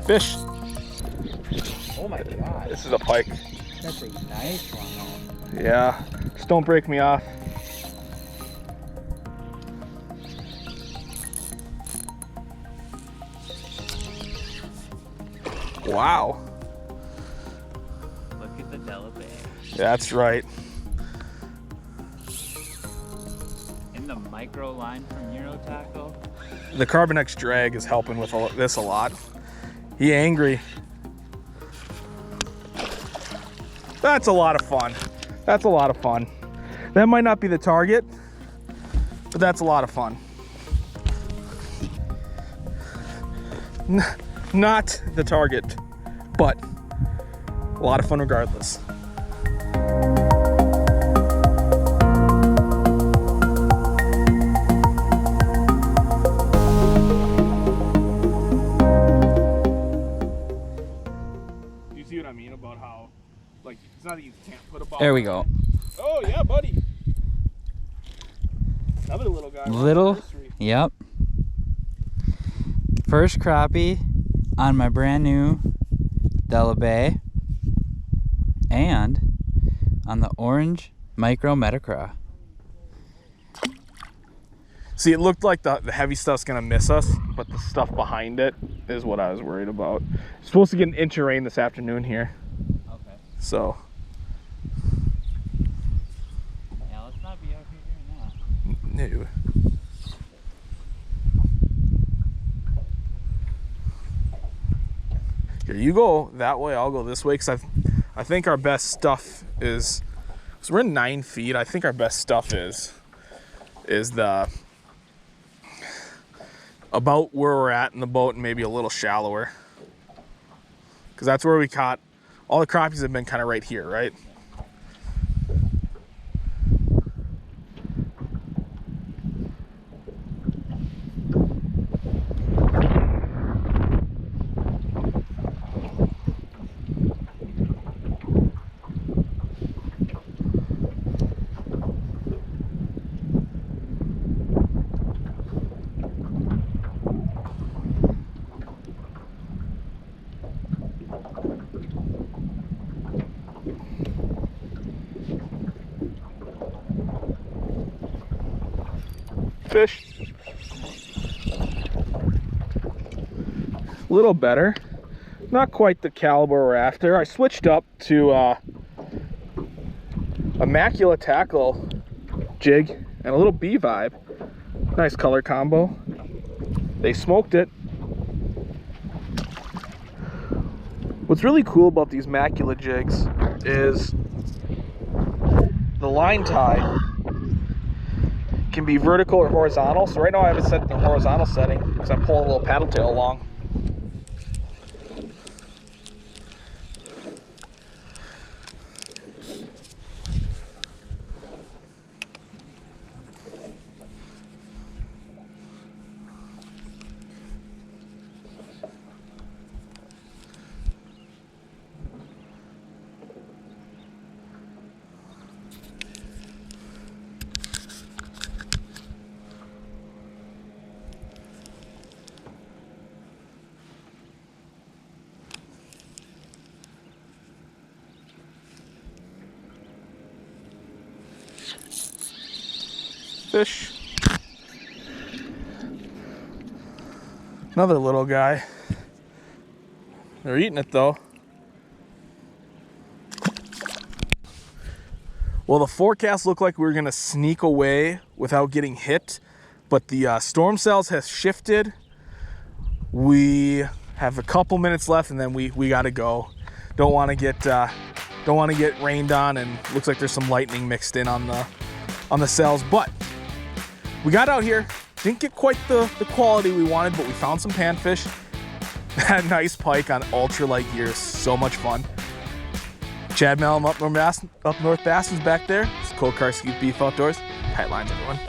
Fish. Oh my God. This is a pike. That's a nice one though. Yeah. Just don't break me off. Wow. Look at the Delaware. That's right. In the micro line from Euro Tackle. The Carbon X drag is helping with this a lot. He angry. That's a lot of fun. That's a lot of fun. That might not be the target, but that's a lot of fun. Not the target, but a lot of fun regardless. You see what I mean about how, like, it's not that you can't put a ball. There we go. Oh yeah, buddy. Another little guy. Little, yep. First crappie on my brand new Delaware and on the orange micro Metacraw. See, it looked like the heavy stuff's gonna miss us, but the stuff behind it is what I was worried about. It's supposed to get an inch of rain this afternoon here. Okay. So. Yeah, let's not be out here now. No. Here, you go that way, I'll go this way, because I think our best stuff is, because we're in 9 feet, I think our best stuff is the, about where we're at in the boat and maybe a little shallower. Because that's where we caught, all the crappies have been kind of right here, right? Fish. A little better. Not quite the caliber we're after. I switched up to a Macula tackle jig and a little bee vibe. Nice color combo. They smoked it. What's really cool about these Macula jigs is the line tie can be vertical or horizontal. So right now I have it set in the horizontal setting because I'm pulling a little paddle tail along. Fish. Another little guy. They're eating it though. Well, the forecast looked like we were gonna sneak away without getting hit, but the storm cells has shifted. We have a couple minutes left and then we gotta go. Don't want to get rained on, and looks like there's some lightning mixed in on the cells, but we got out here, didn't get quite the quality we wanted, but we found some panfish. That nice pike on ultralight gear, so much fun. Chad Malum up North Baston's back there. It's Cole Karski's Beef Outdoors. Tight lines, everyone.